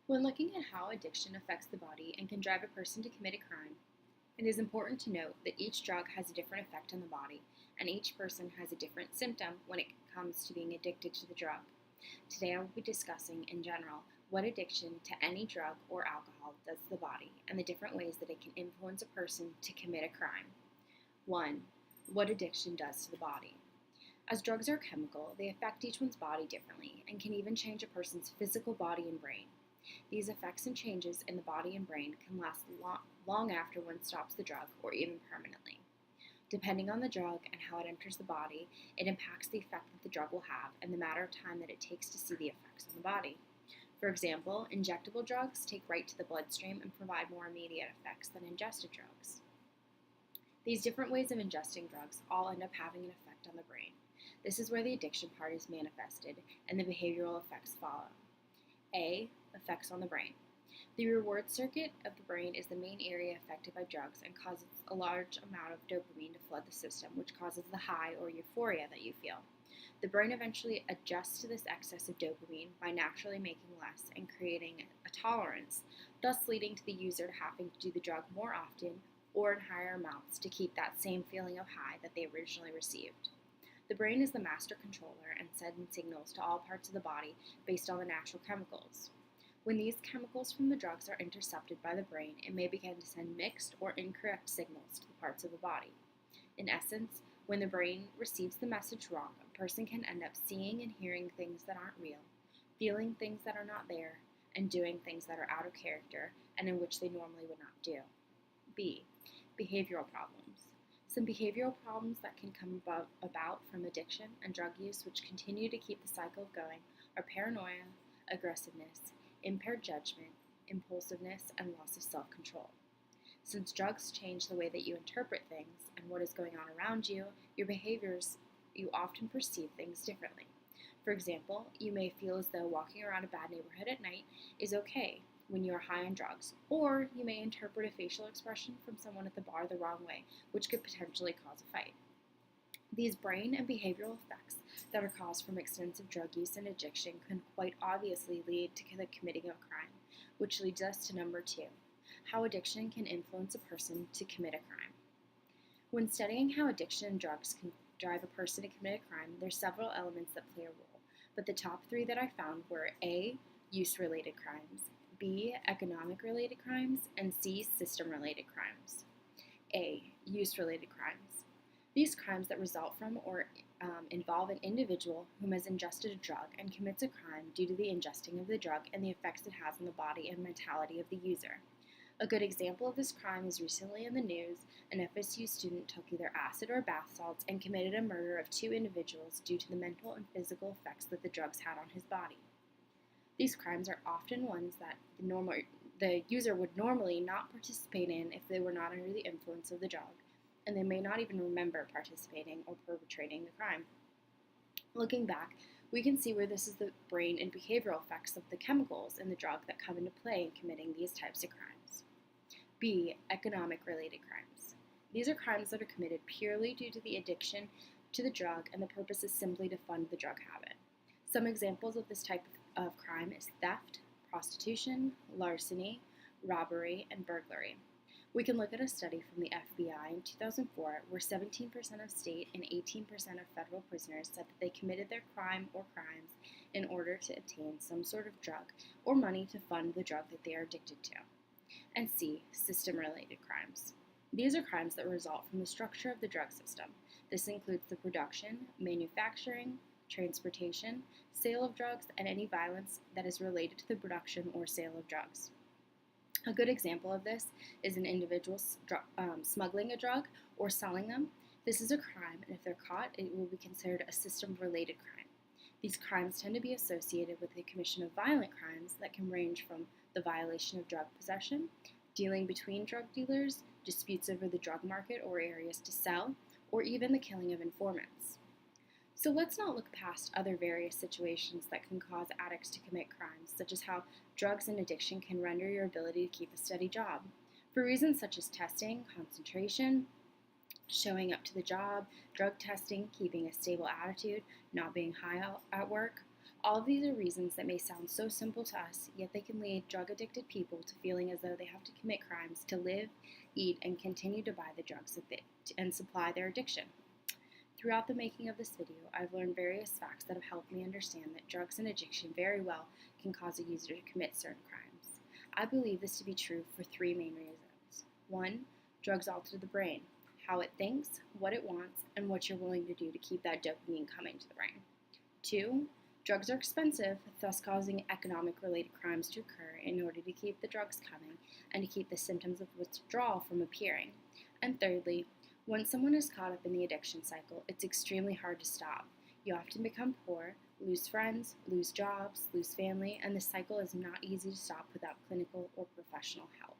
When looking at how addiction affects the body and can drive a person to commit a crime, it is important to note that each drug has a different effect on the body, and each person has a different symptom when it comes to being addicted to the drug. Today I will be discussing, in general, what addiction to any drug or alcohol does to the body and the different ways that it can influence a person to commit a crime. 1. What addiction does to the body. As drugs are chemical, they affect each one's body differently and can even change a person's physical body and brain. These effects and changes in the body and brain can last long after one stops the drug or even permanently. Depending on the drug and how it enters the body, it impacts the effect that the drug will have and the matter of time that it takes to see the effects on the body. For example, injectable drugs take right to the bloodstream and provide more immediate effects than ingested drugs. These different ways of ingesting drugs all end up having an effect on the brain. This is where the addiction part is manifested and the behavioral effects follow. A. Effects on the brain. The reward circuit of the brain is the main area affected by drugs and causes a large amount of dopamine to flood the system, which causes the high or euphoria that you feel. The brain eventually adjusts to this excess of dopamine by naturally making less and creating a tolerance, thus leading to the user having to do the drug more often or in higher amounts to keep that same feeling of high that they originally received. The brain is the master controller and sends signals to all parts of the body based on the natural chemicals. When these chemicals from the drugs are intercepted by the brain, it may begin to send mixed or incorrect signals to the parts of the body. In essence, when the brain receives the message wrong, a person can end up seeing and hearing things that aren't real, feeling things that are not there, and doing things that are out of character and in which they normally would not do. B. Behavioral problems. Some behavioral problems that can come about from addiction and drug use which continue to keep the cycle going are paranoia, aggressiveness, impaired judgment, impulsiveness, and loss of self-control. Since drugs change the way that you interpret things and what is going on around you, your behaviors, you often perceive things differently. For example, you may feel as though walking around a bad neighborhood at night is okay when you are high on drugs, or you may interpret a facial expression from someone at the bar the wrong way, which could potentially cause a fight. These brain and behavioral effects that are caused from extensive drug use and addiction can quite obviously lead to the committing of a crime, which leads us to number 2, how addiction can influence a person to commit a crime. When studying how addiction and drugs can drive a person to commit a crime, there are several elements that play a role, but the top 3 that I found were A. Use-related crimes, B. Economic-related crimes, and C. System-related crimes. A. Use-related crimes. These crimes that result from or involve an individual who has ingested a drug and commits a crime due to the ingesting of the drug and the effects it has on the body and mentality of the user. A good example of this crime is recently in the news. An FSU student took either acid or bath salts and committed a murder of 2 individuals due to the mental and physical effects that the drugs had on his body. These crimes are often ones that the user would normally not participate in if they were not under the influence of the drug, and they may not even remember participating or perpetrating the crime. Looking back, we can see where this is the brain and behavioral effects of the chemicals in the drug that come into play in committing these types of crimes. B. Economic-related crimes. These are crimes that are committed purely due to the addiction to the drug, and the purpose is simply to fund the drug habit. Some examples of this type of crime is theft, prostitution, larceny, robbery, and burglary. We can look at a study from the FBI in 2004 where 17% of state and 18% of federal prisoners said that they committed their crime or crimes in order to obtain some sort of drug or money to fund the drug that they are addicted to. And C. System-related crimes. These are crimes that result from the structure of the drug system. This includes the production, manufacturing, transportation, sale of drugs, and any violence that is related to the production or sale of drugs. A good example of this is an individual smuggling a drug or selling them. This is a crime, and if they're caught, it will be considered a system-related crime. These crimes tend to be associated with the commission of violent crimes that can range from the violation of drug possession, dealing between drug dealers, disputes over the drug market or areas to sell, or even the killing of informants. So let's not look past other various situations that can cause addicts to commit crimes, such as how drugs and addiction can render your ability to keep a steady job. For reasons such as testing, concentration, showing up to the job, drug testing, keeping a stable attitude, not being high at work, All of these are reasons that may sound so simple to us, yet they can lead drug-addicted people to feeling as though they have to commit crimes to live, eat, and continue to buy the drugs and supply their addiction. Throughout the making of this video, I've learned various facts that have helped me understand that drugs and addiction very well can cause a user to commit certain crimes. I believe this to be true for three main reasons. 1. Drugs alter the brain, how it thinks, what it wants, and what you're willing to do to keep that dopamine coming to the brain. 2. Drugs are expensive, thus causing economic-related crimes to occur in order to keep the drugs coming and to keep the symptoms of withdrawal from appearing. And thirdly, once someone is caught up in the addiction cycle, it's extremely hard to stop. You often become poor, lose friends, lose jobs, lose family, and the cycle is not easy to stop without clinical or professional help.